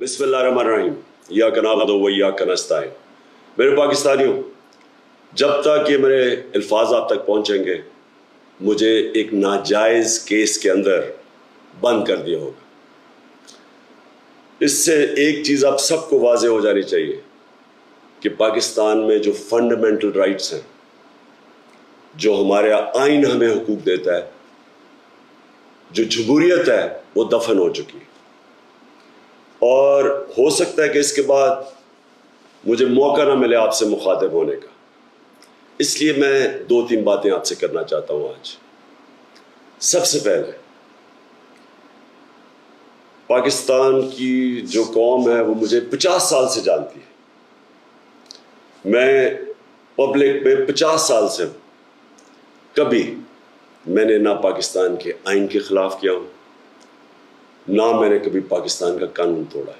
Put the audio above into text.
بسم اللہ الرحمن الرحیم ایاک نعبد و ایاک نستعین۔ میرے پاکستانیوں، جب تک یہ میرے الفاظ آپ تک پہنچیں گے مجھے ایک ناجائز کیس کے اندر بند کر دیا ہوگا۔ اس سے ایک چیز آپ سب کو واضح ہو جانی چاہیے کہ پاکستان میں جو فنڈامنٹل رائٹس ہیں، جو ہمارے آئین ہمیں حقوق دیتا ہے، جو جمہوریت ہے، وہ دفن ہو چکی ہے۔ اور ہو سکتا ہے کہ اس کے بعد مجھے موقع نہ ملے آپ سے مخاطب ہونے کا، اس لیے میں 2-3 باتیں آپ سے کرنا چاہتا ہوں آج۔ سب سے پہلے پاکستان کی جو قوم ہے وہ مجھے 50 سال سے جانتی ہے، میں پبلک میں 50 سال سے ہوں۔ کبھی میں نے نہ پاکستان کے آئین کے خلاف کیا ہوں، نہ میں نے کبھی پاکستان کا قانون توڑا ہے۔